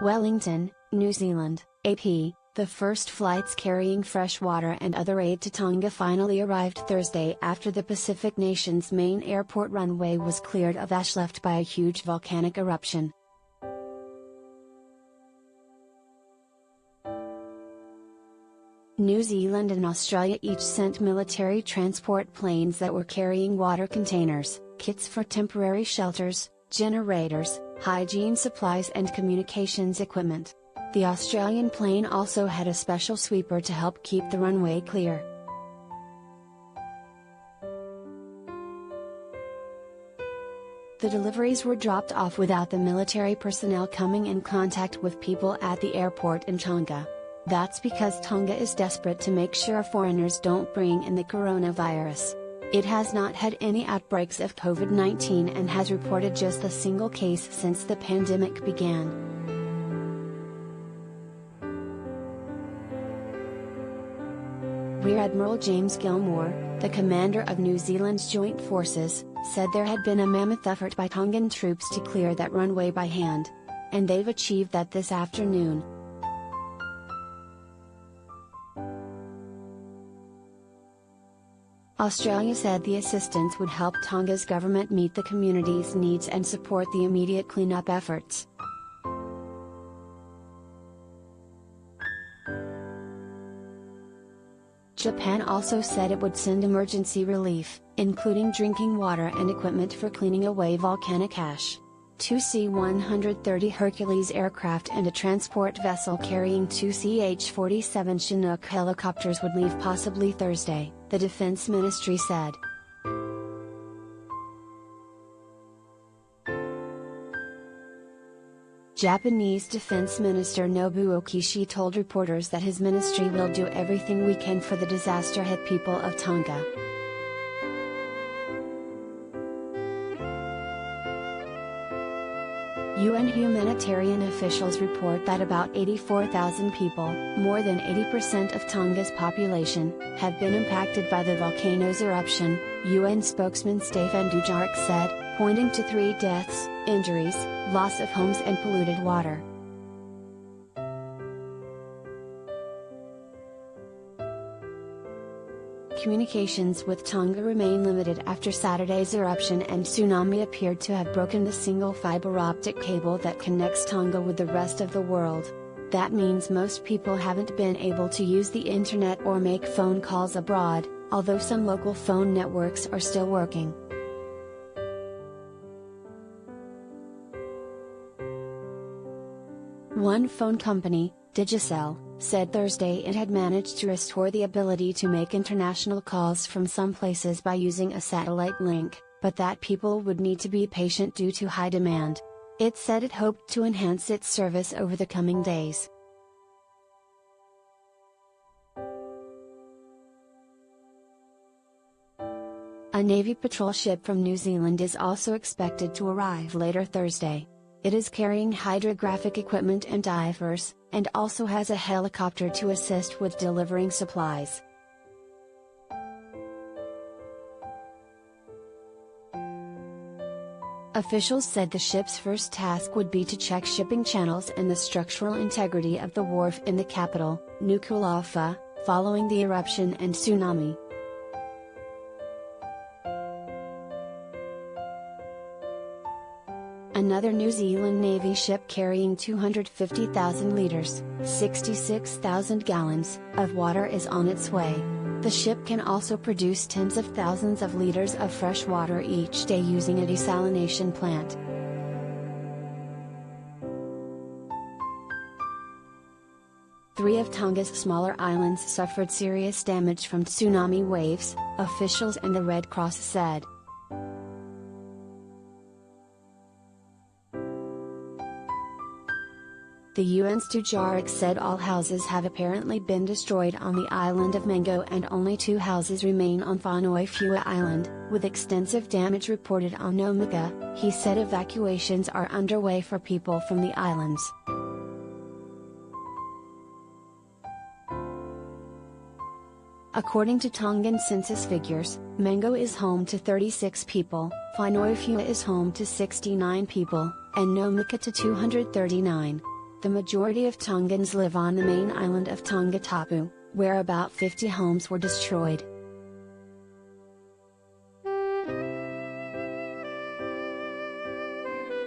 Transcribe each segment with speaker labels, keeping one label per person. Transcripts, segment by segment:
Speaker 1: Wellington, New Zealand, AP, the first flights carrying fresh water and other aid to Tonga finally arrived Thursday after the Pacific nation's main airport runway was cleared of ash left by a huge volcanic eruption. New Zealand and Australia each sent military transport planes that were carrying water containers, kits for temporary shelters, generators, hygiene supplies and communications equipment. The Australian plane also had a special sweeper to help keep the runway clear. The deliveries were dropped off without the military personnel coming in contact with people at the airport in Tonga. That's because Tonga is desperate to make sure foreigners don't bring in the coronavirus. It has not had any outbreaks of COVID-19 and has reported just a single case since the pandemic began. Rear Admiral James Gilmore, the commander of New Zealand's Joint Forces, said there had been a mammoth effort by Tongan troops to clear that runway by hand. And they've achieved that this afternoon. Australia said the assistance would help Tonga's government meet the community's needs and support the immediate cleanup efforts. Japan also said it would send emergency relief, including drinking water and equipment for cleaning away volcanic ash. Two C-130 Hercules aircraft and a transport vessel carrying two CH-47 Chinook helicopters would leave possibly Thursday, the Defense Ministry said. Japanese Defense Minister Nobuo Kishi told reporters that his ministry will do everything we can for the disaster-hit people of Tonga. UN humanitarian officials report that about 84,000 people, more than 80% of Tonga's population, have been impacted by the volcano's eruption, UN spokesman Stefan Dujarric said, pointing to 3 deaths, injuries, loss of homes and polluted water. Communications with Tonga remain limited after Saturday's eruption and tsunami appeared to have broken the single fiber optic cable that connects Tonga with the rest of the world. That means most people haven't been able to use the internet or make phone calls abroad, although some local phone networks are still working. One phone company, Digicel, said Thursday it had managed to restore the ability to make international calls from some places by using a satellite link, but that people would need to be patient due to high demand. It said it hoped to enhance its service over the coming days. A Navy patrol ship from New Zealand is also expected to arrive later Thursday. It is carrying hydrographic equipment and divers, and also has a helicopter to assist with delivering supplies. Officials said the ship's first task would be to check shipping channels and the structural integrity of the wharf in the capital, Nuku'alofa, following the eruption and tsunami. Another New Zealand Navy ship carrying 250,000 litres, 66,000 gallons, of water is on its way. The ship can also produce tens of thousands of litres of fresh water each day using a desalination plant. Three of Tonga's smaller islands suffered serious damage from tsunami waves, officials and the Red Cross said. The UN's Dujarric said all houses have apparently been destroyed on the island of Mango and only 2 houses remain on Whānauifua Island, with extensive damage reported on Nomika. He said evacuations are underway for people from the islands. According to Tongan census figures, Mango is home to 36 people, Whānauifua is home to 69 people, and Nomika to 239. The majority of Tongans live on the main island of Tonga Tapu, where about 50 homes were destroyed.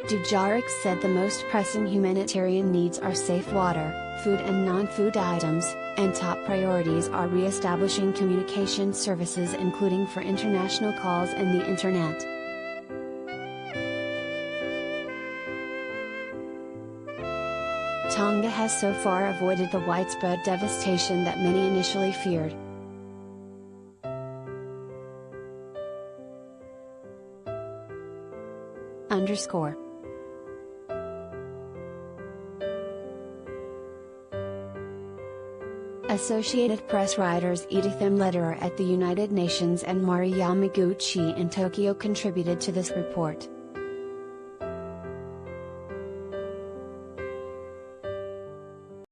Speaker 1: Dujarric said the most pressing humanitarian needs are safe water, food and non-food items, and top priorities are re-establishing communication services including for international calls and the internet. Tonga has so far avoided the widespread devastation that many initially feared. Associated Press writers Edith M. Lederer at the United Nations and Mari Yamaguchi in Tokyo contributed to this report.